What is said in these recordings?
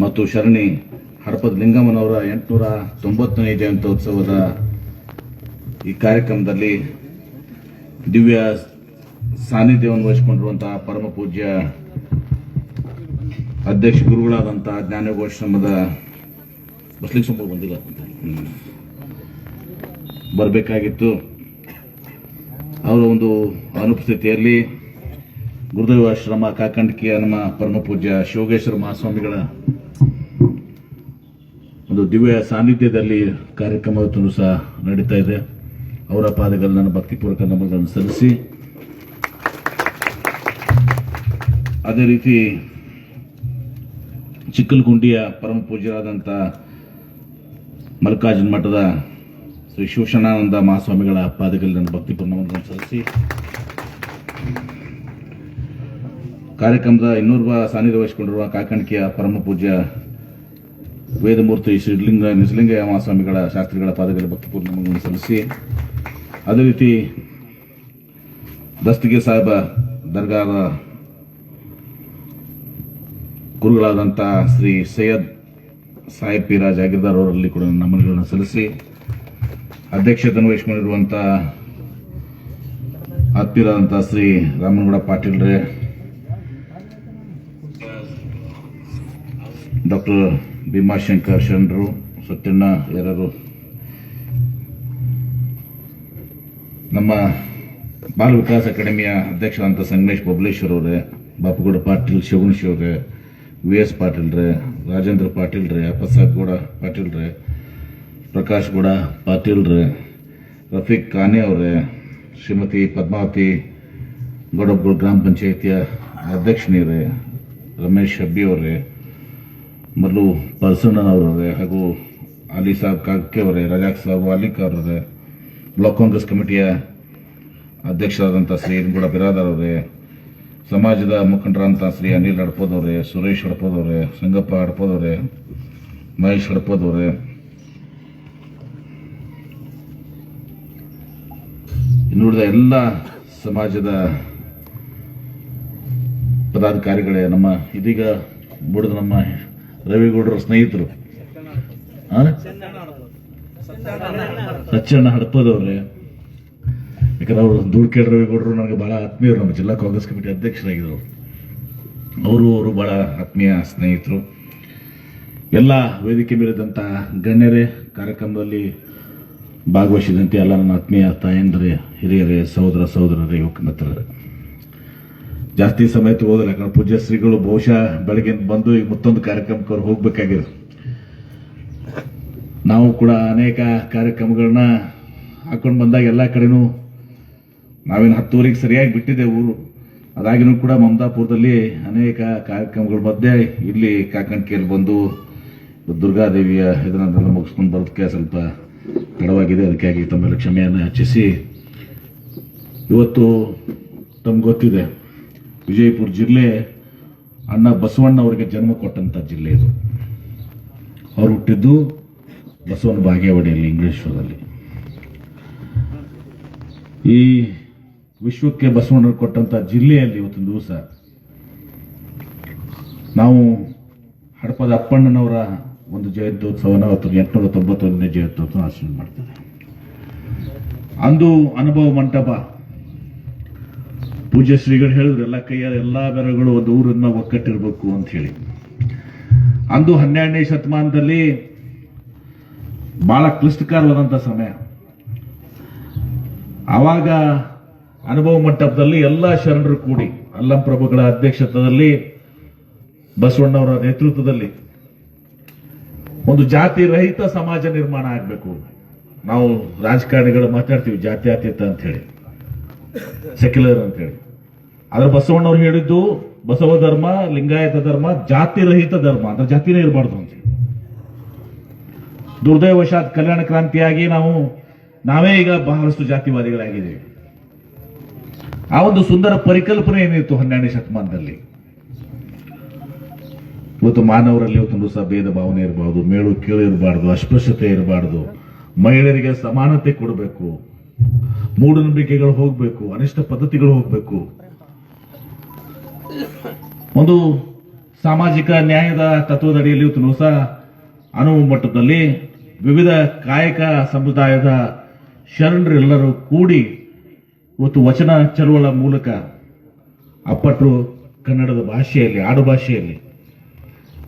ಮತ್ತು ಶರಣಿ ಹಡಪದ ಲಿಂಗಮ್ಮನವರ 890ನೇ ಜಯಂತ್ಯೋತ್ಸವದ ಈ ಕಾರ್ಯಕ್ರಮದಲ್ಲಿ ದಿವ್ಯ ಸಾನ್ನಿಧ್ಯವನ್ನು ವಹಿಸಿಕೊಂಡಿರುವಂತಹ ಪರಮ ಪೂಜ್ಯ ಅಧ್ಯಕ್ಷ ಗುರುಗಳಾದಂತಹ ಜ್ಞಾನಯೋಗಾಶ್ರಮದ ಬಸ್ಲಿಂಗ್ ಸಂಭವ ಬಂದಿಲ್ಲ ಬರಬೇಕಾಗಿತ್ತು. ಅವರ ಒಂದು ಅನುಪಸ್ಥಿತಿಯಲ್ಲಿ ಗುರುದೇವಾಶ್ರಮ ಕಾಕಂಡ್ಕಿಯ ನಮ್ಮ ಪರಮ ಪೂಜ್ಯ ಶಿವೋಗೇಶ್ವರ ಮಹಾಸ್ವಾಮಿಗಳ ಒಂದು ದಿವ್ಯ ಸಾನ್ನಿಧ್ಯದಲ್ಲಿ ಕಾರ್ಯಕ್ರಮ ಸಹ ನಡೀತಾ ಇದೆ. ಅವರ ಪಾದಗಳಲ್ಲಿ ನನ್ನ ಭಕ್ತಿಪೂರ್ವಕ ನಮನಗಳನ್ನು ಸಲ್ಲಿಸಿ, ಅದೇ ರೀತಿ ಚಿಕ್ಕಲಗುಂಡಿಯ ಪರಮ ಪೂಜ್ಯರಾದಂಥ ಮಲ್ಲಿಕಾರ್ಜುನ ಮಠದ ಶ್ರೀ ಶಿವಶರಣಾನಂದ ಮಹಾಸ್ವಾಮಿಗಳ ಪಾದಗಳಲ್ಲಿ ನನ್ನ ಭಕ್ತಿಪೂರ್ಣ ನಮನಗಳನ್ನು ಸಲ್ಲಿಸಿ, ಕಾರ್ಯಕ್ರಮದ ಇನ್ನೋರ್ವ ಸಾನ್ನಿಧ್ಯ ವಹಿಸಿಕೊಂಡಿರುವ ಕಾಕಂಡ್ಕಿಯ ಪರಮ ಪೂಜ್ಯ ವೇದಮೂರ್ತಿ ಶ್ರೀ ನಿಜಲಿಂಗಯ್ಯ ಮಹಾಸ್ವಾಮಿಗಳ ಶಾಸ್ತ್ರಿಗಳ ಪಾದಗಳಲ್ಲಿ ಭಕ್ತಿಪೂರ್ಣ ನಮನಗಳನ್ನು ಸಲ್ಲಿಸಿ, ಅದೇ ರೀತಿ ದಸ್ತಗೀರ್ ಸಾಹೇಬ ದರ್ಗಾದ ಗುರುಗಳಾದಂಥ ಶ್ರೀ ಸೈಯದ್ ಸಾಹೇಬ್ ಪೀರ ಜಾಗೀರ್ದಾರ್ ಅವರಲ್ಲಿ ಕೂಡ ನಮನಗಳನ್ನು ಸಲ್ಲಿಸಿ, ಅಧ್ಯಕ್ಷತೆಯನ್ನು ವಹಿಸಿಕೊಂಡಿರುವಂಥ ಆತ್ಮೀಯರಾದಂಥ ಶ್ರೀ ರಾಮನಗೌಡ ಪಾಟೀಲ್ರೇ, ಡಾಕ್ಟರ್ ಭೀಮಾಶಂಕರ್ ಶರಣರು, ಸತ್ಯಣ್ಣ ಯರರು, ನಮ್ಮ ಬಾಲ ವಿಕಾಸ್ ಅಕಾಡೆಮಿಯ ಅಧ್ಯಕ್ಷರಾದಂಥ ಸಂಗಮೇಶ್ ಬಬಲೇಶ್ವರ್ ಅವರೇ, ಬಾಪುಗೌಡ ಪಾಟೀಲ್ ಶಿವಗುಣಶಿ ಅವರೇ, ವಿ.ಎಸ್. ಪಾಟೀಲ್ರೇ, ರಾಜೇಂದ್ರ ಪಾಟೀಲ್ರೇ, ಪ್ರಸಾದ್ ಗೌಡ ಪಾಟೀಲ್ರೇ, ಪ್ರಕಾಶ್ ಗೌಡ ಪಾಟೀಲ್ರೇ, ರಫೀಕ್ ಖಾನೆ ಅವರೇ, ಶ್ರೀಮತಿ ಪದ್ಮಾವತಿ ಗೌಡಬ್ಗೋಳ್ ಗ್ರಾಮ ಪಂಚಾಯಿತಿಯ ಅಧ್ಯಕ್ಷನೀರೇ, ರಮೇಶ್ ಹಬ್ಬಿ ಅವರೇ, ಮಲ್ಲು ಪರ್ಸಣ್ಣನವರೇ, ಹಾಗೂ ಅಲಿ ಸಾಬ್ ಕಾಕ್ಕೆ ಅವರೇ, ರಜಾಕ್ ಸಾಬ್ ವಾಲಿಕ್ ಅವರೇ, ಬ್ಲಾಕ್ ಕಾಂಗ್ರೆಸ್ ಕಮಿಟಿಯ ಅಧ್ಯಕ್ಷರಾದಂಥ ಶ್ರೀ ಇಂಗೂಡ ಬಿರಾದಾರ್ ಅವರೇ, ಸಮಾಜದ ಮುಖಂಡರಾದಂಥ ಶ್ರೀ ಅನಿಲ್ ಹಡಪದವರೇ, ಸುರೇಶ್ ಹಡಪದವರೇ, ಸಂಗಪ್ಪ ಹಡಪದವರೇ, ಮಹೇಶ್ ಹಡಪದವರೇ, ಇನ್ನುಳಿದ ಎಲ್ಲ ಸಮಾಜದ ಪದಾಧಿಕಾರಿಗಳೇ, ನಮ್ಮ ಇದೀಗ ಬುಡದ ನಮ್ಮ ರವಿಗೌಡರ ಸ್ನೇಹಿತರು ಸಚ್ಚಣ್ಣ ಹಡಪದವ್ರೆ, ಯಾಕಂದ್ರೆ ಅವರು ಧೂಳ್ಕೇಡ್ ರವಿಗೌಡರು ನನಗೆ ಬಹಳ ಆತ್ಮೀಯರು, ನಮ್ಮ ಜಿಲ್ಲಾ ಕಾಂಗ್ರೆಸ್ ಕಮಿಟಿ ಅಧ್ಯಕ್ಷರಾಗಿದ್ದರು. ಅವರು ಬಹಳ ಆತ್ಮೀಯ ಸ್ನೇಹಿತರು. ಎಲ್ಲ ವೇದಿಕೆ ಮೇಲಿದ್ದಂಥ ಗಣ್ಯರೇ, ಕಾರ್ಯಕ್ರಮದಲ್ಲಿ ಭಾಗವಹಿಸಿದಂತೆ ಎಲ್ಲ ನನ್ನ ಆತ್ಮೀಯ ತಾಯಂದರೇ, ಹಿರಿಯರೇ, ಸಹೋದರರೇ, ಯುವಕ ಮಿತ್ರರೇ, ಜಾಸ್ತಿ ಸಮಯ ತಗೋದಿಲ್ಲ. ಯಾಕಂದ್ರೆ ಪೂಜ್ಯ ಶ್ರೀಗಳು ಬಹುಶಃ ಬೆಳಗ್ಗೆ ಬಂದು ಈಗ ಮತ್ತೊಂದು ಕಾರ್ಯಕ್ರಮಕ್ಕೆ ಅವ್ರು ಹೋಗ್ಬೇಕಾಗಿದೆ. ನಾವು ಕೂಡ ಅನೇಕ ಕಾರ್ಯಕ್ರಮಗಳನ್ನ ಹಾಕೊಂಡು ಬಂದಾಗ ಎಲ್ಲ ಕಡೆನೂ ನಾವೇನು 10 ಸರಿಯಾಗಿ ಬಿಟ್ಟಿದೆ ಊರು. ಅದಾಗಿನೂ ಕೂಡ ಮಮದಾಪುರದಲ್ಲಿ ಅನೇಕ ಕಾರ್ಯಕ್ರಮಗಳ ಮಧ್ಯೆ ಇಲ್ಲಿ ಕಾಕಂಡ್ಕಿಯಲ್ಲಿ ಬಂದು ದುರ್ಗಾದೇವಿಯ ಇದನ್ನೆಲ್ಲ ಮುಗಿಸ್ಕೊಂಡು ಬರೋದಕ್ಕೆ ಸ್ವಲ್ಪ ತಡವಾಗಿದೆ. ಅದಕ್ಕಾಗಿ ತಮ್ಮೆಲ್ಲ ಕ್ಷಮೆಯನ್ನು ಯಾಚಿಸಿ, ಇವತ್ತು ತಮ್ಗೆ ಗೊತ್ತಿದೆ, ವಿಜಯಪುರ ಜಿಲ್ಲೆ ಅಣ್ಣ ಬಸವಣ್ಣ ಅವರಿಗೆ ಜನ್ಮ ಕೊಟ್ಟಂತ ಜಿಲ್ಲೆ ಇದು. ಅವರು ಹುಟ್ಟಿದ್ದು ಬಸವನ ಬಾಗೇವಾಡಿಯಲ್ಲಿ, ಇಂಗ್ಲೇಶ್ವರದಲ್ಲಿ. ಈ ವಿಶ್ವಕ್ಕೆ ಬಸವಣ್ಣರು ಕೊಟ್ಟಂತ ಜಿಲ್ಲೆಯಲ್ಲಿ ಇವತ್ತಿನ ದಿವಸ ನಾವು ಹಡಪದ ಅಪ್ಪಣ್ಣನವರ ಒಂದು ಜಯಂತ್ಯೋತ್ಸವನ 891ನೇ ಜಯಂತ್ಯೋತ್ಸವ ಆಚರಣೆ ಮಾಡ್ತೇವೆ. ಅಂದು ಅನುಭವ ಮಂಟಪ ಪೂಜ್ಯ ಶ್ರೀಗಳು ಹೇಳಿದ್ರು, ಎಲ್ಲ ಕೈಯ ಎಲ್ಲಾ ಬೆರಗಳು ಒಂದು ಊರನ್ನ ಒಕ್ಕಟ್ಟಿರ್ಬೇಕು ಅಂತ ಹೇಳಿ. ಅಂದು 12ನೇ ಶತಮಾನದಲ್ಲಿ ಬಹಳ ಕ್ಲಿಷ್ಟಕರವಾದಂಥ ಸಮಯ. ಆವಾಗ ಅನುಭವ ಮಂಟಪದಲ್ಲಿ ಎಲ್ಲ ಶರಣರು ಕೂಡಿ ಅಲ್ಲಂ ಪ್ರಭುಗಳ ಅಧ್ಯಕ್ಷತೆಯಲ್ಲಿ ಬಸವಣ್ಣವರ ನೇತೃತ್ವದಲ್ಲಿ ಒಂದು ಜಾತಿ ರಹಿತ ಸಮಾಜ ನಿರ್ಮಾಣ ಆಗಬೇಕು. ನಾವು ರಾಜಕಾರಣಿಗಳು ಮಾತಾಡ್ತೀವಿ ಜಾತ್ಯತೀತ ಅಂತ ಹೇಳಿ, ಸೆಕ್ಯುಲರ್ ಅಂತ ಹೇಳಿ. ಆದ್ರೆ ಬಸವಣ್ಣವ್ರು ಹೇಳಿದ್ದು ಬಸವ ಧರ್ಮ, ಲಿಂಗಾಯತ ಧರ್ಮ ಜಾತಿ ರಹಿತ ಧರ್ಮ, ಅಂದ್ರೆ ಜಾತಿನೇ ಇರಬಾರ್ದು ಅಂತ ಹೇಳಿ. ದುರ್ದೈವಶಾತ್ ಕಲ್ಯಾಣ ಕ್ರಾಂತಿಯಾಗಿ ನಾವೇ ಈಗ ಬಹಳಷ್ಟು ಜಾತಿವಾದಿಗಳಾಗಿದ್ದೇವೆ. ಆ ಒಂದು ಸುಂದರ ಪರಿಕಲ್ಪನೆ ಏನಿತ್ತು 12ನೇ ಶತಮಾನದಲ್ಲಿ. ಇವತ್ತು ಮಾನವರಲ್ಲಿ ಇವತ್ತು ಸಹ ಭೇದ ಭಾವನೆ ಇರಬಾರ್ದು, ಮೇಳು ಕೀಳು ಇರಬಾರ್ದು, ಅಸ್ಪೃಶ್ಯತೆ ಇರಬಾರ್ದು, ಮಹಿಳೆಯರಿಗೆ ಸಮಾನತೆ ಕೊಡಬೇಕು, ಮೂಢನಂಬಿಕೆಗಳು ಹೋಗಬೇಕು, ಅನಿಷ್ಟ ಪದ್ಧತಿಗಳು ಹೋಗಬೇಕು, ಒಂದು ಸಾಮಾಜಿಕ ನ್ಯಾಯದ ತತ್ವದಡಿಯಲ್ಲಿ ಇವತ್ತು ಸಹ ಅನುವು ಮಟ್ಟದಲ್ಲಿ ವಿವಿಧ ಕಾಯಕ ಸಮುದಾಯದ ಶರಣರೆಲ್ಲರೂ ಕೂಡಿ ಇವತ್ತು ವಚನ ಚಳುವಳ ಮೂಲಕ ಅಪ್ಪಟ್ಟರು ಕನ್ನಡದ ಭಾಷೆಯಲ್ಲಿ ಆಡು ಭಾಷೆಯಲ್ಲಿ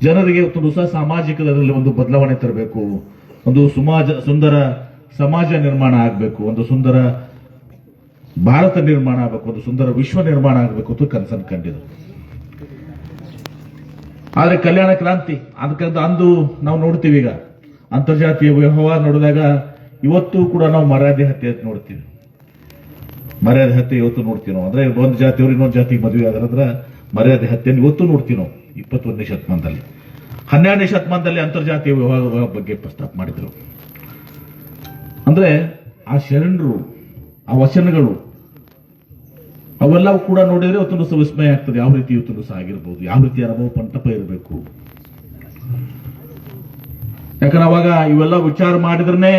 ಜನರಿಗೆ ಇವತ್ತು ಸಹ ಸಾಮಾಜಿಕದಲ್ಲಿ ಒಂದು ಬದಲಾವಣೆ ತರಬೇಕು, ಒಂದು ಸುಂದರ ಸಮಾಜ ನಿರ್ಮಾಣ ಆಗಬೇಕು, ಒಂದು ಸುಂದರ ಭಾರತ ನಿರ್ಮಾಣ ಆಗಬೇಕು, ಒಂದು ಸುಂದರ ವಿಶ್ವ ನಿರ್ಮಾಣ ಆಗಬೇಕು ಅಂತ ಕನಸನ್ನು ಕಂಡಿದ್ರು. ಆದರೆ ಕಲ್ಯಾಣ ಕ್ರಾಂತಿ ಅದಕ್ಕಂತ ಅಂದು ನಾವು ನೋಡ್ತೀವಿ. ಈಗ ಅಂತರ್ಜಾತೀಯ ವ್ಯವಹಾರ ನೋಡಿದಾಗ ಇವತ್ತು ಕೂಡ ನಾವು ಮರ್ಯಾದೆ ಹತ್ಯೆ ಅಂತ ನೋಡ್ತೀವಿ. ಮರ್ಯಾದೆ ಹತ್ಯೆ ಇವತ್ತು ನೋಡ್ತೀವಿ ನಾವು. ಅಂದ್ರೆ ಒಂದು ಜಾತಿಯವರು ಇನ್ನೊಂದು ಜಾತಿಗೆ ಮದುವೆ ಆದ್ರೆ ಮರ್ಯಾದೆ ಹತ್ಯೆಯನ್ನು ಇವತ್ತು ನೋಡ್ತೀವಿ ನಾವು. 21ನೇ ಶತಮಾನದಲ್ಲಿ 12ನೇ ಶತಮಾನದಲ್ಲಿ ಅಂತರ್ಜಾತೀಯ ವ್ಯವಹಾರ ಬಗ್ಗೆ ಪ್ರಸ್ತಾಪ ಮಾಡಿದ್ರು. ಅಂದ್ರೆ ಆ ಶರಣರು, ಆ ವಚನಗಳು ಅವೆಲ್ಲವೂ ಕೂಡ ನೋಡಿದ್ರೆ ಇವತ್ತೊಂದು ಸಹ ವಿಸ್ಮಯ ಆಗ್ತದೆ. ಯಾವ ರೀತಿ ಇವತ್ತೊಂದು ಸಹ ಆಗಿರ್ಬೋದು, ಯಾವ ರೀತಿ ಅನುಭವ ಪಂಟಪ ಇರಬೇಕು. ಯಾಕಂದ್ರೆ ಅವಾಗ ಇವೆಲ್ಲ ವಿಚಾರ ಮಾಡಿದ್ರೆ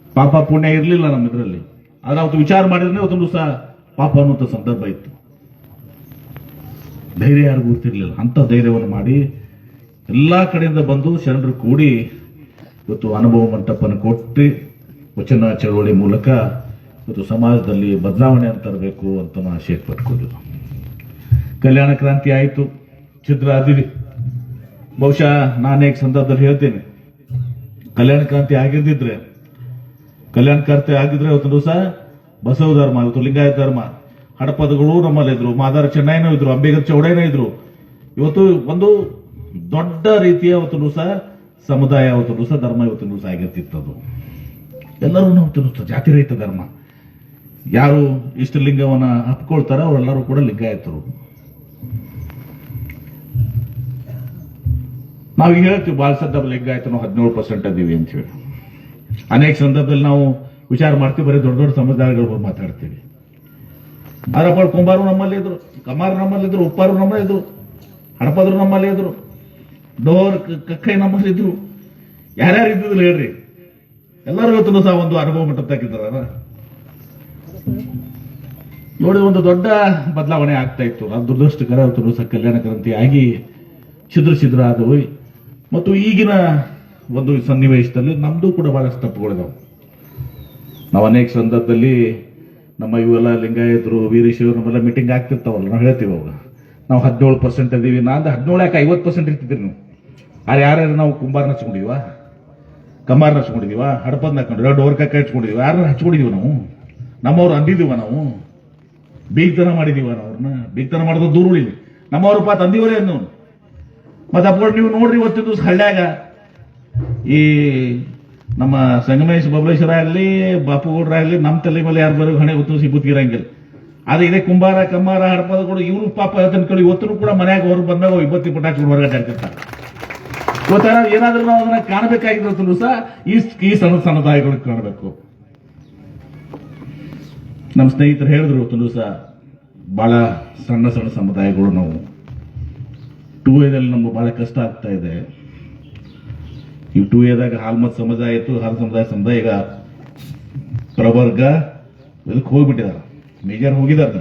ಪಾಪ ಪುಣ್ಯ ಇರಲಿಲ್ಲ ನಮ್ಮ ಇದರಲ್ಲಿ. ಆದ್ರೆ ಅವತ್ತು ವಿಚಾರ ಮಾಡಿದ್ರೆ ಇವತ್ತೊಂದು ಸಹ ಪಾಪ ಅನ್ನುವಂಥ ಸಂದರ್ಭ ಇತ್ತು. ಧೈರ್ಯ ಯಾರಿಗೂ ಗೊತ್ತಿರಲಿಲ್ಲ. ಅಂತ ಧೈರ್ಯವನ್ನು ಮಾಡಿ ಎಲ್ಲಾ ಕಡೆಯಿಂದ ಬಂದು ಶರಣರು ಕೂಡಿ ಇವತ್ತು ಅನುಭವ ಮಂಟಪನ ಕೊಟ್ಟು ವಚನ ಚಳವಳಿ ಮೂಲಕ ಇವತ್ತು ಸಮಾಜದಲ್ಲಿ ಬದಲಾವಣೆ ತರಬೇಕು ಅಂತ ನಾವು ಆಶಯ ಪಟ್ಕೊಂಡಿದ್ದು. ಕಲ್ಯಾಣ ಕ್ರಾಂತಿ ಆಯಿತು, ಛಿದ್ರ ಅದಿರಿ. ಬಹುಶಃ ನಾನೇಕ ಸಂದರ್ಭದಲ್ಲಿ ಹೇಳ್ತೇನೆ, ಕಲ್ಯಾಣ ಕ್ರಾಂತಿ ಆಗಿದ್ರೆ ಇವತ್ತು ಸಹ ಬಸವ ಧರ್ಮ, ಇವತ್ತು ಲಿಂಗಾಯತ ಧರ್ಮ, ಹಡಪದಗಳು ನಮ್ಮಲ್ಲಿದ್ರು, ಮಾದಾರ ಚೆನ್ನೈನೂ ಇದ್ರು, ಅಂಬೇಗರ್ ಚೌಡಯ್ಯನೂ ಇದ್ರು. ಇವತ್ತು ಒಂದು ದೊಡ್ಡ ರೀತಿಯ ಇವತ್ತು ಸಹ ಸಮುದಾಯ, ಇವತ್ತು ಸಹ ಧರ್ಮ ಇವತ್ತು ಸಹ ಆಗಿರ್ತಿತ್ತದು. ಎಲ್ಲರೂ ಇವತ್ತು ಜಾತಿ ರಹಿತ ಧರ್ಮ. ಯಾರು ಇಷ್ಟಲಿಂಗವನ್ನ ಹಪ್ಕೊಳ್ತಾರ ಅವರೆಲ್ಲರೂ ಕೂಡ ಲಿಂಗಾಯತರು. ನಾವು ಈಗ ಹೇಳ್ತೀವಿ ಬಾಳ ಸಂದರ್ಭ ಲಿಂಗಾಯತ ನಾವು 17% ಅದೀವಿ ಅಂತ ಹೇಳಿ. ಅನೇಕ ಸಂದರ್ಭದಲ್ಲಿ ನಾವು ವಿಚಾರ ಮಾಡ್ತೀವಿ, ಬರೀ ದೊಡ್ಡ ದೊಡ್ಡ ಸಮುದಾಯಗಳು ಮಾತಾಡ್ತೀವಿ. ಆರಪ್ಪ ಕುಂಬಾರು ನಮ್ಮಲ್ಲಿ ಇದ್ರು, ಕಮಾರು ನಮ್ಮಲ್ಲಿ ಇದ್ರು, ಉಪ್ಪಾರು ನಮ್ಮಲ್ಲಿ ಇದ್ರು, ಹಡಪದ್ರು ನಮ್ಮಲ್ಲಿ ಇದ್ರು, ಡೋರ್ ಕಕ್ಕೈ ನಮ್ಮಲ್ಲಿ ಇದ್ರು. ಯಾರ್ಯಾರು ಇದ್ದಿದ್ರು ಹೇಳ್ರಿ, ಎಲ್ಲರೂ ಇವತ್ತು ಸಹ ಒಂದು ಅನುಭವ ಮಟ್ಟ ತಕ್ಕಿದ್ದಾರ ನೋಡಿ. ಒಂದು ದೊಡ್ಡ ಬದಲಾವಣೆ ಆಗ್ತಾ ಇತ್ತು. ಅದು ದುರದೃಷ್ಟಕರ. ಇವತ್ತು ಸಹ ಕಲ್ಯಾಣ ಕ್ರಾಂತಿ ಆಗಿ ಛಿದ್ರ ಆದವು. ಮತ್ತು ಈಗಿನ ಒಂದು ಸನ್ನಿವೇಶದಲ್ಲಿ ನಮ್ದು ಕೂಡ ಬಹಳಷ್ಟು ತಪ್ಪುಗಳಿದಾವೆ. ನಾವು ಅನೇಕ ಸಂದರ್ಭದಲ್ಲಿ ನಮ್ಮ ಇವೆಲ್ಲ ಲಿಂಗಾಯತರು, ವೀರಶೈವರು ನಮ್ಮೆಲ್ಲ ಮೀಟಿಂಗ್ ಆಗ್ತಿರ್ತಾವಲ್ಲ, ನಾವು ಹೇಳ್ತೀವಿ ಅವಾಗ ನಾವು 17% ಅದೀವಿ. ನಾನು 17 ಯಾಕೆ 50% ಇರ್ತಿದ್ರಿ ನೀವು. ಆದ್ರೆ ಯಾರ್ಯಾರು ನಾವು ಕುಂಬಾರ ಹಚ್ಕೊಂಡಿದೀವ, ಕಮಾರ್ ಹಚ್ಕೊಂಡಿದೀವ, ಹಡಪದ್ ಹಾಕೊಂಡಿವ, ಡೋರ್ ಕಕ್ಕ ಹಚ್ಕೊಂಡಿದೀವ, ಯಾರು ಹಚ್ಕೊಂಡಿದೀವ ನಾವು? ನಮ್ಮವ್ರು ಅಂದಿದೀವ ನಾವು? ಬೀಗ್ತನ ಮಾಡಿದೀವ ನಾವು? ಅವ್ರನ್ನ ಬೀಗ್ತನ ಮಾಡಿದ ದೂರ ಉಳಿಲಿ. ನಮ್ಮವ್ರ ಪಾತ್ ಅಂದಿವರೇ ಅಂದು ಮತ್ತೆ ಅಪ್ಕೊಂಡು ನೀವು ನೋಡ್ರಿ. ಇವತ್ತಿದ್ದು ಹಳ್ಳ್ಯಾಗ ಈ ನಮ್ಮ ಸಂಗಮೇಶ್ ಬಬಲೇಶ್ವರ ಆಗಲಿ, ಬಾಪುಗೌಡ್ರಾಗ್ಲಿ, ನಮ್ಮ ತಲೆ ಮೇಲೆ ಯಾರು ಬರೋ ಹಣೆ ಗೊತ್ತು ಸಿಗುತ್ತಿರಂಗಿಲ್ಲ. ಆದ್ರೆ ಇದೇ ಕುಂಬಾರ, ಕಮ್ಮಾರ, ಹಡಪದಗಳು ಇವರು ಪಾಪ ಹೇಳ್ತಾನೆ ಇವತ್ತು ಕೂಡ ಮನ್ಯಾಗ ಹೊರಗೆ ಬಂದಾಗ ಇಬ್ಬತ್ತಿ ಪಟಾಕಿ ಹೊರಗಡೆ ಹಾಕಿರ್ತಾರೆ. ಇವತ್ತಾರ ಏನಾದ್ರೂ ನಾವು ಅದನ್ನ ಕಾಣಬೇಕಾಗಿದ್ರು ಸಹ ಈ ಸಣ್ಣ ಸಮುದಾಯಗಳಿಗೆ ಕಾಣಬೇಕು. ನಮ್ಮ ಸ್ನೇಹಿತರು ಹೇಳಿದ್ರು ಇವತ್ತು ಸಹ ಬಹಳ ಸಣ್ಣ ಸಮುದಾಯಗಳು ನಾವು 2Aದಲ್ಲಿ ನಮ್ಗೆ ಬಹಳ ಕಷ್ಟ ಆಗ್ತಾ ಇದೆ. ಈ 2Aದಾಗ ಹಾಲ್ಮತ್ ಸಮುದಾಯ ಇತ್ತು, ಹಾಲ್ ಸಮುದಾಯ ಈಗ ಪ್ರವರ್ಗ ಇದಕ್ಕೆ ಹೋಗ್ಬಿಟ್ಟಿದಾರ. ಮೇಜರ್ ಹೋಗಿದಾರ.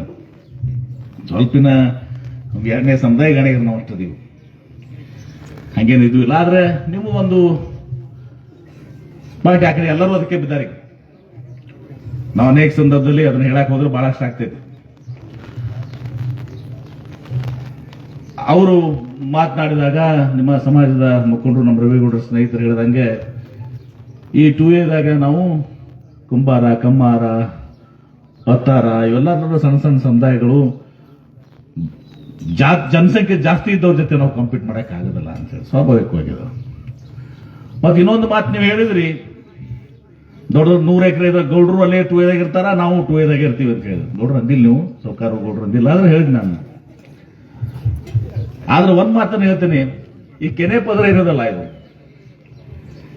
ಸ್ವಲ್ಪಿನ 2ನೇ ಸಮುದಾಯ ಗಣಿಗೆ ನಾವು ಅಷ್ಟದೀವಿ, ಹಂಗೇನು ಇದು ಇಲ್ಲ. ಆದ್ರೆ ನೀವು ಒಂದು ಬಹಳ ಯಾಕಂದ್ರೆ ಎಲ್ಲರೂ ಅದಕ್ಕೆ ಬಿದ್ದಾರೆ. ನಾವು ಅನೇಕ ಸಂದರ್ಭದಲ್ಲಿ ಅದನ್ನ ಹೇಳಕ್ ಹೋದ್ರೆ ಬಹಳಷ್ಟು ಆಗ್ತೈತೆ. ಅವರು ಮಾತನಾಡಿದಾಗ ನಿಮ್ಮ ಸಮಾಜದ ಮುಖಂಡರು, ನಮ್ಮ ರವಿಗೌಡರ ಸ್ನೇಹಿತರು ಹೇಳಿದಂಗೆ ಈ 2Aದಾಗ ನಾವು ಕುಂಬಾರ, ಕಮ್ಮಾರ, ಪತ್ತಾರ ಇವೆಲ್ಲ ಸಣ್ಣ ಸಮುದಾಯಗಳು ಜನಸಂಖ್ಯೆ ಜಾಸ್ತಿ ಇದ್ದವ್ರ ಜೊತೆ ನಾವು ಕಾಂಪೀಟ್ ಮಾಡಕ್ ಆಗೋದಿಲ್ಲ ಅಂತ ಹೇಳಿ ಸ್ವಾಭಾವಿಕವಾಗಿದೆ. ಮತ್ತೆ ಇನ್ನೊಂದು ಮಾತು ನೀವು ಹೇಳಿದ್ರಿ, ದೊಡ್ಡ 100 ಎಕರೆ ಗೌಡ್ರು ಅಲ್ಲೇ 2Aದಾಗ ಇರ್ತಾರ, ನಾವು 2Aದಾಗ ಇರ್ತೀವಿ ಅಂತ ಹೇಳಿದ್ರು. ಗೌಡ್ರು ಅಂದಿಲ್ಲ, ನೀವು ಸೌಕಾರ ಗೌಡ್ರು ಅಂದಿಲ್ಲ, ಆದ್ರೆ ಹೇಳಿದ್ ನಾನು. ಆದ್ರೆ ಒಂದ್ ಮಾತನ್ನು ಹೇಳ್ತೀನಿ, ಈ ಕೆನೆ ಪದ್ರ ಇರೋದಲ್ಲ ಇದು,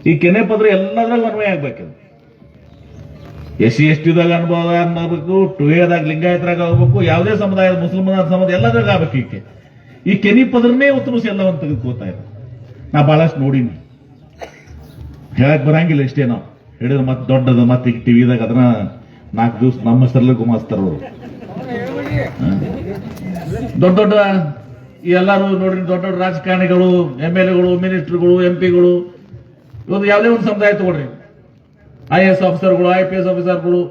ಈ ಕೆನೆ ಪದ್ರ ಎಲ್ಲದ್ರಾಗ ಅನ್ವಯ ಆಗ್ಬೇಕು. SC/STದಾಗ ಅನುಭವ ಅನ್ನಬೇಕು, 2Aದಾಗ ಲಿಂಗಾಯತರಾಗ ಹೋಗ್ಬೇಕು, ಯಾವುದೇ ಸಮುದಾಯ, ಮುಸ್ಲಿಮರ ಸಮುದಾಯ ಎಲ್ಲದ್ರಾಗ ಆಗ್ಬೇಕು. ಈ ಕೆನಿ ಪದ್ರನೇ ಉತ್ತಮ ಎಲ್ಲವನ್ನು ತೆಗೆದುಕೋತಾ ಇದೆ. ನಾ ಬಹಳಷ್ಟು ನೋಡಿನಿ, ಹೇಳಕ್ ಬರಂಗಿಲ್ಲ. ಇಷ್ಟೇ ನಾವು ಹೇಳಿದ್ರೆ ಮತ್ತೆ ದೊಡ್ಡದು, ಮತ್ತೆ ಈಗ ಟಿವಿದಾಗ ಅದನ್ನ 4 ದಿವಸ ನಮ್ಮ ಹೆಸರಲ್ಲಿ ಗುಮಾಸ್ತಾರ ಅವರು. ದೊಡ್ಡ ಎಲ್ಲರೂ ನೋಡ್ರಿ, ದೊಡ್ಡ ದೊಡ್ಡ ರಾಜಕಾರಣಿಗಳು, MLAಗಳು, ಮಿನಿಸ್ಟರ್ಗಳು, MP ಗಳು, ಇವತ್ತು ಯಾವುದೇ ಒಂದು ಸಮುದಾಯ ತಗೊಳ್ರಿ, IAS ಆಫೀಸರ್ಗಳು, IPS ಆಫೀಸರ್ಗಳು,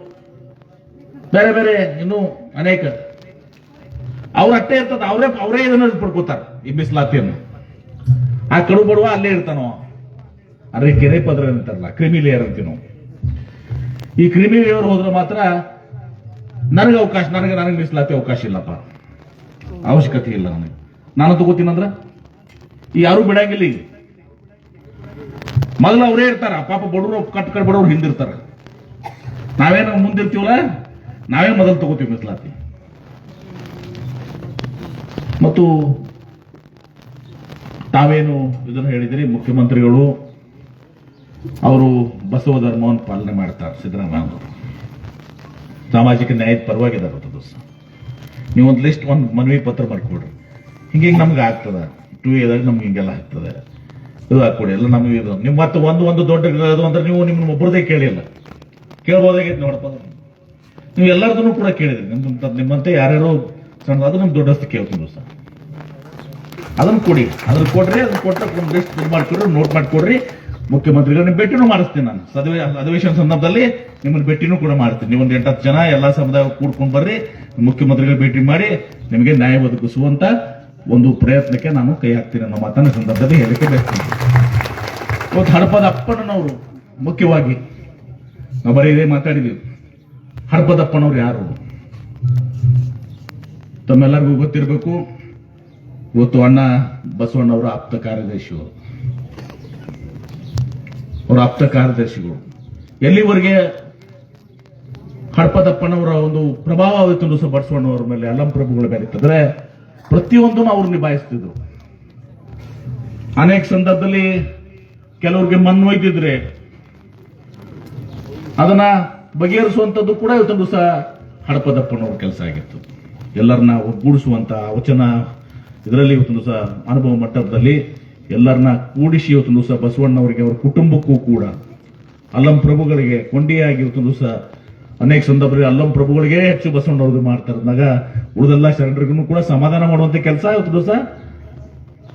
ಬೇರೆ ಬೇರೆ ಇನ್ನೂ ಅನೇಕ, ಅವ್ರ ಅಟ್ಟೆ ಇರ್ತದ, ಅವರೇ ಇದನ್ನ ಪಡ್ಕೋತಾರೆ ಈ ಮೀಸಲಾತಿಯನ್ನು. ಆ ಕಡು ಬಡುವ ಅಲ್ಲೇ ಇರ್ತಾನೋ, ಅರೆ ಕೆರೆ ಪದ್ರ ಅಂತಾರಲ್ಲ, ಕ್ರಿಮಿ ಲೇಯರ್ ಅಂತೀವಿ ನಾವು. ಈ ಕ್ರಿಮಿ ಲೇಯರ್ ಹೋದ್ರೆ ಮಾತ್ರ ನನಗೆ ಅವಕಾಶ, ನನಗೆ ಮೀಸಲಾತಿ ಅವಕಾಶ ಇಲ್ಲಪ್ಪ, ಅವಶ್ಯಕತೆ ಇಲ್ಲ ನನಗೆ, ನಾನು ತಗೋತೀನಂದ್ರ ಯಾರು ಬಿಡಂಗಿಲ್ಲ. ಈಗ ಮೊದಲು ಅವರೇ ಇರ್ತಾರ, ಪಾಪ ಬಡವರು ಕಟ್ ಬಡವ್ರು ಹಿಂದಿರ್ತಾರ, ನಾವೇನು ಮುಂದಿರ್ತೀವಲ್ಲ, ನಾವೇ ಮೊದಲು ತಗೋತೀವಿ ಮೀಸಲಾತಿ. ಮತ್ತು ತಾವೇನು ಇದನ್ನು ಹೇಳಿದ್ರಿ, ಮುಖ್ಯಮಂತ್ರಿಗಳು ಅವರು ಬಸವ ಧರ್ಮವನ್ನು ಪಾಲನೆ ಮಾಡ್ತಾರೆ. ಸಿದ್ದರಾಮಯ್ಯ ಅವರು ಸಾಮಾಜಿಕ ನ್ಯಾಯದ ಪರವಾಗಿದ್ದಾರೆ. ನೀವು ಒಂದು ಲಿಸ್ಟ್, ಒಂದು ಮನವಿ ಪತ್ರ ಮಾಡ್ಕೊಡ್ರಿ, ಹಿಂಗೆ ನಮ್ಗೆ ಆಗ್ತದೆ, 2A ನಮ್ಗೆ ಹಿಂಗೆಲ್ಲ ಆಗ್ತದೆ, ಇದು ಹಾಕೊಡಿ ಎಲ್ಲ ನಮಗೆ. ಇದು ನಿಮ್ಮ ಮತ್ತೆ ಒಂದು ದೊಡ್ಡ ಇದು ಅಂದ್ರೆ ನೀವು ನಿಮ್ಮನ್ನ ಒಬ್ಬರದೇ ಕೇಳಿಲ್ಲ, ಕೇಳ್ಬೋದಾಗೈತೆ ನೋಡಪ್ಪ. ನೀವು ಎಲ್ಲರದನ್ನು ಕೂಡ ಕೇಳಿದ್ರಿ, ನಿಮ್ಮಂತೆ ಯಾರ್ಯಾರು ಸಣ್ಣ, ಅದು ನಮ್ಗೆ ದೊಡ್ಡಷ್ಟು ಕೇಳ್ತೀನಿ ಸರ್, ಅದನ್ನು ಕೊಡಿ, ಅದನ್ನು ಕೊಡ್ರಿ, ಅದನ್ನ ಕೊಟ್ಟ ಒಂದು ಲಿಸ್ಟ್ ಇದು ಮಾಡ್ಕೊಡ್ರಿ, ನೋಟ್ ಮಾಡ್ಕೊಡ್ರಿ. ಮುಖ್ಯಮಂತ್ರಿಗಳು ನಿಮ್ಮ ಭೇಟಿನೂ ಮಾಡಿಸ್ತೀನಿ ನಾನು, ಅಧಿವೇಶನ ಸಂದರ್ಭದಲ್ಲಿ ನಿಮ್ಮನ್ನ ಭೇಟಿನೂ ಕೂಡ ಮಾಡ್ತೀನಿ. ನೀವು ಒಂದು 8-10 ಜನ ಎಲ್ಲ ಸಮುದಾಯ ಕೂಡ್ಕೊಂಡು ಬರ್ರಿ, ಮುಖ್ಯಮಂತ್ರಿಗಳು ಭೇಟಿ ಮಾಡಿ ನಿಮಗೆ ನ್ಯಾಯ ಒದಗಿಸುವಂತ ಒಂದು ಪ್ರಯತ್ನಕ್ಕೆ ನಾನು ಕೈ ಹಾಕ್ತೀನಿ ಅನ್ನೋ ಮಾತನ್ನ ಸಂದರ್ಭದಲ್ಲಿ ಹೇಳಿಕೆ ಬಯಸ್ತೀನಿ. ಇವತ್ತು ಹಡಪದ ಅಪ್ಪಣ್ಣನವರು ಮುಖ್ಯವಾಗಿ ನಾವು ಬರೀ ಇದೇ ಮಾತಾಡಿದೀವಿ. ಹಡಪದಪ್ಪನವ್ರು ಯಾರು ತಮ್ಮೆಲ್ಲರಿಗೂ ಗೊತ್ತಿರಬೇಕು. ಇವತ್ತು ಅಣ್ಣ ಬಸವಣ್ಣವರ ಆಪ್ತ ಕಾರ್ಯದರ್ಶಿಗಳು, ಅವರ ಆಪ್ತ ಕಾರ್ಯದರ್ಶಿಗಳು. ಎಲ್ಲಿವರೆಗೆ ಹಡಪದಪ್ಪನವರ ಒಂದು ಪ್ರಭಾವ ಆಯಿತು ಸಹ ಬಸವಣ್ಣವರ ಮೇಲೆ, ಅಲ್ಲಂ ಪ್ರಭುಗಳ ಮೇಲೆ ಇತ್ತಂದ್ರೆ ಪ್ರತಿಯೊಂದನ್ನು ಅವ್ರು ನಿಭಾಯಿಸ್ತಿದ್ರು. ಅನೇಕ ಸಂದರ್ಭದಲ್ಲಿ ಕೆಲವ್ರಿಗೆ ಮಣ್ಣು ಒಯ್ದಿದ್ರೆ ಅದನ್ನ ಬಗೆಹರಿಸುವಂತದ್ದು ಕೂಡ ಇವತ್ತೊಂದು ಸಹ ಹಡಪದಪ್ಪನವ್ರ ಕೆಲಸ ಆಗಿತ್ತು. ಎಲ್ಲರನ್ನ ಒಗ್ಗೂಡಿಸುವಂತ ವಚನ ಇದರಲ್ಲಿ ಇವತ್ತೊಂದು ಸಹ ಅನುಭವ ಮಟ್ಟದಲ್ಲಿ ಎಲ್ಲರನ್ನ ಕೂಡಿಸಿ ಇವತ್ತೊಂದು ಸಹ ಬಸವಣ್ಣವರಿಗೆ, ಅವರ ಕುಟುಂಬಕ್ಕೂ ಕೂಡ, ಅಲ್ಲಂ ಪ್ರಭುಗಳಿಗೆ ಕೊಂಡಿಯಾಗಿ ಇವತ್ತೊಂದು ಸಹ ಅನೇಕ ಸಂದರ್ಭದಲ್ಲಿ ಅಲ್ಲಂ ಪ್ರಭುಗಳಿಗೆ ಹೆಚ್ಚು ಬಸವಣ್ಣವ್ರದ್ದು ಮಾಡ್ತಾರೆ ಅಂದಾಗ ಉಳಿದೆಲ್ಲ ಶರಣರಿಗೂ ಕೂಡ ಸಮಾಧಾನ ಮಾಡುವಂತ ಕೆಲಸ ಇವತ್ತು ದಿವಸ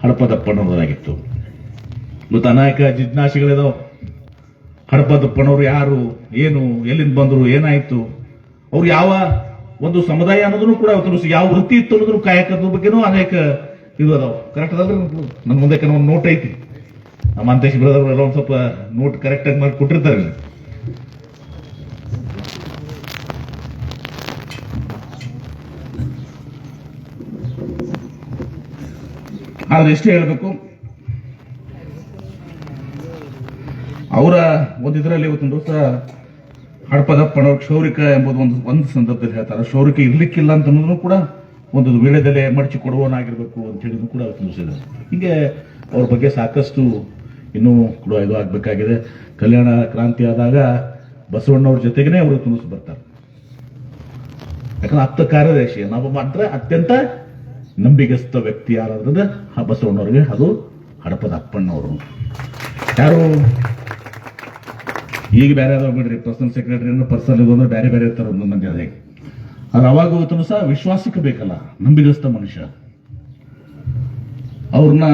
ಹಡಪದಪ್ಪನವ್ರದಾಗಿತ್ತು. ಇವತ್ತು ಅನೇಕ ಜಿಜ್ಞಾಸೆಗಳಿದಾವ. ಹಡಪದಪ್ಪನವ್ರು ಯಾರು, ಏನು, ಎಲ್ಲಿಂದ ಬಂದ್ರು, ಏನಾಯ್ತು, ಅವ್ರು ಯಾವ ಒಂದು ಸಮುದಾಯ ಅನ್ನೋದನ್ನು ಕೂಡ ಇವತ್ತು ಯಾವ ವೃತ್ತಿ ಇತ್ತು ಅನ್ನೋದ್ರ ಕಾಯಕದ ಬಗ್ಗೆನೂ ಅನೇಕ ಇದು ಅದಾವ. ಕರೆಕ್ಟ್ ಅದಾದ್ರೆ ನನ್ನ ಮುಂದೆ ಒಂದು ನೋಟ್ ಐತಿ, ನಮ್ಮ ಅಂತೇಶ್ ಬ್ರದರ್ ಎಲ್ಲ ಒಂದ್ ಸ್ವಲ್ಪ ನೋಟ್ ಕರೆಕ್ಟ್ ಆಗಿ ಮಾಡಿ ಕೊಟ್ಟಿರ್ತಾರೆ. ಆದ್ರೆ ಎಷ್ಟೇ ಹೇಳ್ಬೇಕು, ಅವರ ಒಂದು ಇದರಲ್ಲಿ ಇವತ್ತೊಂದು ದಿವಸ ಹಡಪದಪ್ಪನವ್ರ ಕ್ಷೌರಿಕ ಎಂಬುದು ಒಂದು ಸಂದರ್ಭದಲ್ಲಿ ಹೇಳ್ತಾರೆ. ಕ್ಷೌರಿಕ ಇರ್ಲಿಕ್ಕಿಲ್ಲ ಅಂತ ಅನ್ನೋದನ್ನು ಕೂಡ ಒಂದು ವೀಳ್ಯದೆಲೆ ಮಡಚಿ ಕೊಡುವನಾಗಿರ್ಬೇಕು ಅಂತ ಹೇಳಿದ್ರು ಕೂಡ ತಿಳಿಸಿದ್ದಾರೆ. ಹೀಗೆ ಅವ್ರ ಬಗ್ಗೆ ಸಾಕಷ್ಟು ಇನ್ನೂ ಕೂಡ ಇದು ಆಗ್ಬೇಕಾಗಿದೆ. ಕಲ್ಯಾಣ ಕ್ರಾಂತಿ ಆದಾಗ ಬಸವಣ್ಣವ್ರ ಜೊತೆಗೇನೆ ಅವರು ತುಂಬಿಸಿ ಬರ್ತಾರೆ. ಯಾಕಂದ್ರೆ ಆಪ್ತ ಕಾರ್ಯದರ್ಶಿ ನಾವು ಮಾತ್ರ ಅತ್ಯಂತ ನಂಬಿಗಸ್ತ ವ್ಯಕ್ತಿ ಯಾರಾದ್ರೆ ಬಸವಣ್ಣವ್ರಿಗೆ ಅದು ಹಡಪದ ಅಪ್ಪಣ್ಣವರು. ಯಾರು ಈಗ ಬೇರೆ ಯಾವ್ದು ಬಿಡ್ರಿ, ಪರ್ಸನಲ್ ಸೆಕ್ರೆಟರಿ ಪರ್ಸನಲ್ ಇದು ಅಂದ್ರೆ ಬೇರೆ ಬೇರೆ ಇರ್ತಾರೆ ಒಂದೊಂದು ಮಂದಿ. ಅದೇ ಅದು ಅವಾಗ ಇವತ್ತು ಸಹ ವಿಶ್ವಾಸಕ್ಕೆ ಬೇಕಲ್ಲ, ನಂಬಿಗಸ್ತ ಮನುಷ್ಯ. ಅವ್ರನ್ನ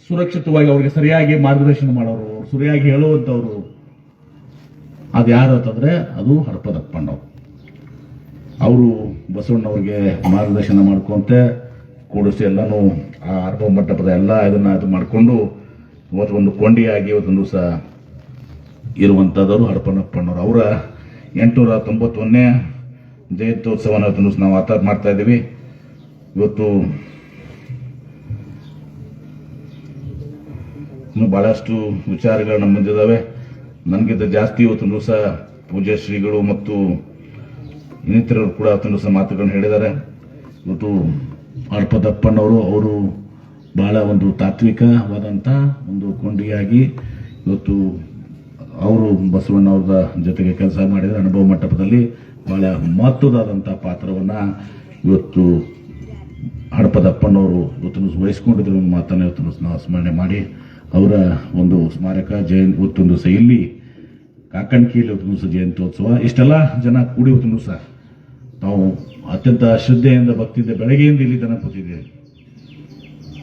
ಸುರಕ್ಷಿತವಾಗಿ ಅವ್ರಿಗೆ ಸರಿಯಾಗಿ ಮಾರ್ಗದರ್ಶನ ಮಾಡೋರು, ಸರಿಯಾಗಿ ಹೇಳುವಂತವ್ರು ಅದು ಯಾರು ಅಂತಂದ್ರೆ ಅದು ಹಡಪದಪ್ಪಣ್ಣವ್ರು. ಅವರು ಬಸವಣ್ಣವ್ರಿಗೆ ಮಾರ್ಗದರ್ಶನ ಮಾಡ್ಕೊಂತ ಕೂಡಿಸಿ ಎಲ್ಲಾನು ಆ ಅರ್ಪ ಮಂಟಪದ ಎಲ್ಲ ಇದನ್ನ ಇದು ಮಾಡಿಕೊಂಡು ಇವತ್ತು ಒಂದು ಕೊಂಡಿಯಾಗಿ ಇವತ್ತೊಂದು ದಿವಸ ಇರುವಂತಹದವರು ಹಡಪಣ್ಣಪ್ಪಣ್ಣವ್ರು. ಅವರ 891ನೇ ಜಯಂತ್ಯೋತ್ಸವನ ಇವತ್ತು ನಾವು ಮಾಡ್ತಾ ಇದ್ದೀವಿ. ಇವತ್ತು ಬಹಳಷ್ಟು ವಿಚಾರಗಳು ನಮ್ಮ ಮುಂದಿದ್ದಾವೆ. ನನಗಿಂತ ಜಾಸ್ತಿ ಇವತ್ತೊಂದು ದಿವಸ ಪೂಜ್ಯ ಶ್ರೀಗಳು ಮತ್ತು ಇನ್ನಿತರರು ಕೂಡ ಅವತ್ತೊಂದು ದಿವಸ ಮಾತುಗಳನ್ನು ಹೇಳಿದ್ದಾರೆ. ಇವತ್ತು ಹಡಪದಪ್ಪನವರು ಅವರು ಬಹಳ ಒಂದು ತಾತ್ವಿಕವಾದಂಥ ಒಂದು ಕೊಂಡಿಯಾಗಿ ಇವತ್ತು ಅವರು ಬಸವಣ್ಣವ್ರ ಜೊತೆಗೆ ಕೆಲಸ ಮಾಡಿದ ಅನುಭವ ಮಂಟಪದಲ್ಲಿ ಬಹಳ ಮಹತ್ವದಾದಂಥ ಪಾತ್ರವನ್ನ ಇವತ್ತು ಹಡಪದಪ್ಪನವರು ಇವತ್ತು ವಹಿಸ್ಕೊಂಡಿದ್ರು ಮಾತನ್ನು ಇವತ್ತು ನಾವು ಸ್ಮರಣೆ ಮಾಡಿ ಅವರ ಒಂದು ಸ್ಮಾರಕ ಇವತ್ತೊಂದು ದಿವಸ ಇಲ್ಲಿ ಕಾಕಣಿಕೆಯಲ್ಲಿ ಇವತ್ತೊಂದು ದಿವಸ ಜಯಂತ್ಯೋತ್ಸವ ಇಷ್ಟೆಲ್ಲ ಜನ ಕೂಡಿ ಇವತ್ತೊಂದು ದಿವಸ ನಾವು ಅತ್ಯಂತ ಶ್ರದ್ಧೆಯಿಂದ ಭಕ್ತಿಯಿಂದ ಬೆಳಗ್ಗೆಯಿಂದ ಇಲ್ಲಿ ತನಕ ಕೂತಿದ್ದೇವೆ.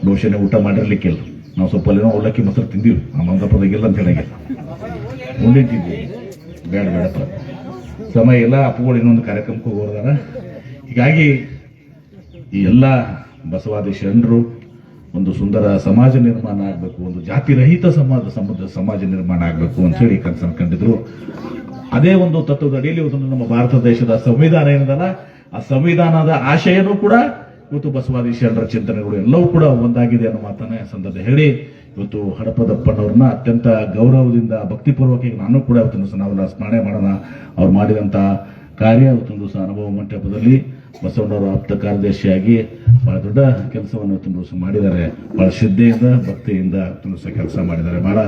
ದೋಷನೆ ಊಟ ಮಾಡಿರ್ಲಿಕ್ಕಿಲ್ಲ. ನಾವು ಸ್ವಲ್ಪ ಅಲ್ಲೇನೋ ಅವಲಕ್ಕಿ ಮೊಸರು ತಿಂದೀವಿ, ಆ ಮಂದಪದಾಗಿಲ್ಲ ಅಂತ ಹೇಳಂಗಿಲ್ಲ, ಉಂಡಿ ತಿಂದೀವಿ. ಬೇಡಪ್ಪ, ಸಮಯ ಇಲ್ಲ. ಅಪ್ಪುಗಳು ಇನ್ನೊಂದು ಕಾರ್ಯಕ್ರಮಕ್ಕೆ ಹೋಗೋದಾರ. ಹೀಗಾಗಿ ಈ ಎಲ್ಲ ಬಸವಾದಿ ಶರಣರು ಒಂದು ಸುಂದರ ಸಮಾಜ ನಿರ್ಮಾಣ ಆಗಬೇಕು, ಒಂದು ಜಾತಿ ರಹಿತ ಸಮಾಜ ನಿರ್ಮಾಣ ಆಗಬೇಕು ಅಂತ ಹೇಳಿ ಕನಸನ್ನು ಕಂಡಿದ್ರು. ಅದೇ ಒಂದು ತತ್ವದ ಅಡಿಯಲ್ಲಿ ಇವತ್ತು ನಮ್ಮ ಭಾರತ ದೇಶದ ಸಂವಿಧಾನ ಏನದಲ್ಲ, ಆ ಸಂವಿಧಾನದ ಆಶಯನೂ ಕೂಡ ಇವತ್ತು ಬಸವಾದಿ ಶರಣರ ಚಿಂತನೆಗಳು ಎಲ್ಲವೂ ಕೂಡ ಒಂದಾಗಿದೆ ಅನ್ನೋ ಮಾತನ್ನ ಸಂದರ್ಭ ಹೇಳಿ, ಇವತ್ತು ಹಡಪದಪ್ಪನವ್ರನ್ನ ಅತ್ಯಂತ ಗೌರವದಿಂದ ಭಕ್ತಿಪೂರ್ವಕ ನಾನು ಕೂಡ ಇವತ್ತೊಂದು ದಿವಸ ನಾವೆಲ್ಲ ಸ್ಮರಣೆ ಮಾಡೋಣ. ಅವ್ರು ಮಾಡಿದಂತ ಕಾರ್ಯ ಇವತ್ತೊಂದು ದಿವಸ ಅನುಭವ ಮಂಟಪದಲ್ಲಿ ಬಸವಣ್ಣವರ ಆಪ್ತ ಕಾರ್ಯದರ್ಶಿಯಾಗಿ ಬಹಳ ದೊಡ್ಡ ಕೆಲಸವನ್ನು ಇವತ್ತೊಂದು ದಿವಸ ಮಾಡಿದ್ದಾರೆ. ಬಹಳ ಶ್ರದ್ಧೆಯಿಂದ ಭಕ್ತಿಯಿಂದ ಇವತ್ತೊಂದು ದಿವಸ ಕೆಲಸ ಮಾಡಿದ್ದಾರೆ. ಬಹಳ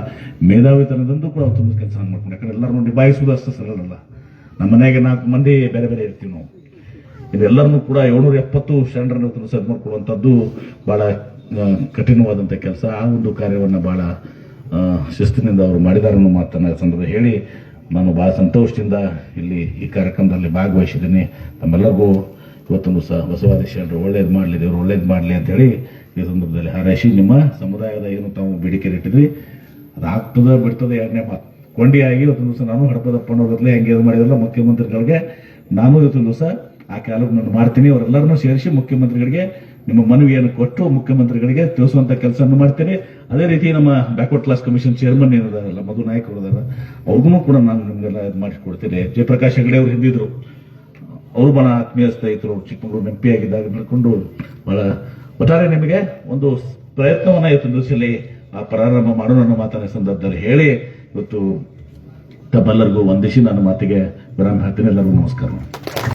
ಮೇಧಾವಿತನದಂದು ಕೂಡ ಇವತ್ತೊಂದು ಕೆಲಸ ಮಾಡ್ಕೊಂಡು, ಯಾಕಂದ್ರೆ ಎಲ್ಲರೂ ನಿಭಾಯಿಸುವುದು ಅಷ್ಟು ಸರಳಲ್ಲ. ನಮ್ಮ ಮನೆಗೆ 4 ಮಂದಿ ಬೇರೆ ಬೇರೆ ಇರ್ತೀವಿ ನಾವು. ಇದೆಲ್ಲರನ್ನೂ ಕೂಡ 770 ಶರಣರನ್ನು ಸದ್ ಮಾಡ್ಕೊಳ್ಳುವಂಥದ್ದು ಬಹಳ ಕಠಿಣವಾದಂಥ ಕೆಲಸ. ಆ ಒಂದು ಕಾರ್ಯವನ್ನು ಬಹಳ ಶಿಸ್ತಿನಿಂದ ಅವರು ಮಾಡಿದ್ದಾರೆ ಅನ್ನೋ ಮಾತನ್ನ ಸಂದರ್ಭ ಹೇಳಿ, ನಾನು ಬಹಳ ಸಂತೋಷದಿಂದ ಇಲ್ಲಿ ಈ ಕಾರ್ಯಕ್ರಮದಲ್ಲಿ ಭಾಗವಹಿಸಿದ್ದೀನಿ. ತಮ್ಮೆಲ್ಲರಿಗೂ ಇವತ್ತೊಂದು ಬಸವಾದಿ ಶರಣರು ಒಳ್ಳೇದು ಮಾಡಲಿ, ದೇವರು ಒಳ್ಳೇದು ಮಾಡಲಿ ಅಂತ ಹೇಳಿ ಈ ಸಂದರ್ಭದಲ್ಲಿ ಹಾರೈಸಿ, ನಿಮ್ಮ ಸಮುದಾಯದ ಏನು ತಾವು ಬೇಡಿಕೆ ಇಟ್ಟಿದ್ವಿ ಅದು ಆಗ್ತದೆ ಬಿಡ್ತದೆ 2ನೇ ಮಾತು ಕೊಂಡಿಯಾಗಿ ಇವತ್ತೊಂದು ದಿವಸ ನಾನು ಹಡಪದಪ್ಪನವ್ರ ಬದಲೇ ಹೆಂಗೆ ಮಾಡಿದ್ರಲ್ಲ ಮುಖ್ಯಮಂತ್ರಿಗಳಿಗೆ ನಾನು ಇವತ್ತೊಂದು ದಿವಸ ಆ ಕಾಲಕ್ಕೆ ನಾನು ಮಾಡ್ತೀನಿ. ಅವರೆಲ್ಲರನ್ನೂ ಸೇರಿಸಿ ಮುಖ್ಯಮಂತ್ರಿಗಳಿಗೆ ನಿಮ್ಮ ಮನವಿಯನ್ನು ಕೊಟ್ಟು ಮುಖ್ಯಮಂತ್ರಿಗಳಿಗೆ ತಿಳಿಸುವಂತ ಕೆಲಸವನ್ನು ಮಾಡ್ತೀನಿ. ಅದೇ ರೀತಿ ನಮ್ಮ ಬ್ಯಾಕ್ವರ್ಡ್ ಕ್ಲಾಸ್ ಕಮಿಷನ್ ಚೇರ್ಮನ್ ಏನಿದಾರಲ್ಲ, ಮಧು ನಾಯಕ್ ಅವರಿದಾರ, ಅವ್ರಿಗೂ ಕೂಡ ನಾನು ನಿಮ್ಗೆಲ್ಲ ಇದು ಮಾಡಿಕೊಡ್ತೀನಿ. ಜಯಪ್ರಕಾಶ್ ಹೆಗಡೆ ಅವರು ಹಿಂದಿದ್ರು, ಅವರು ಬಹಳ ಆತ್ಮೀಯ ಸ್ನೇಹಿತರು, ಚಿಕ್ಕಮಗಳೂರು ಎಂಪಿ ಆಗಿದ್ದಾಗ ನಡ್ಕೊಂಡು ಬಹಳ ಒಟ್ಟಾರೆ ನಿಮಗೆ ಒಂದು ಪ್ರಯತ್ನವನ್ನ ಇವತ್ತು ದಿವಸದಲ್ಲಿ ಪ್ರಾರಂಭ ಮಾಡೋಣ ಅನ್ನೋ ಮಾತನ್ನ ಸಂದರ್ಭದಲ್ಲಿ ಹೇಳಿ ಇವತ್ತು ತಮ್ಮೆಲ್ಲರಿಗೂ ವಂದಿಸಿ ನನ್ನ ಮಾತಿಗೆ ವಿರಾಮ ಹಾಕ್ತೀನಿ. ಎಲ್ಲರಿಗೂ ನಮಸ್ಕಾರ.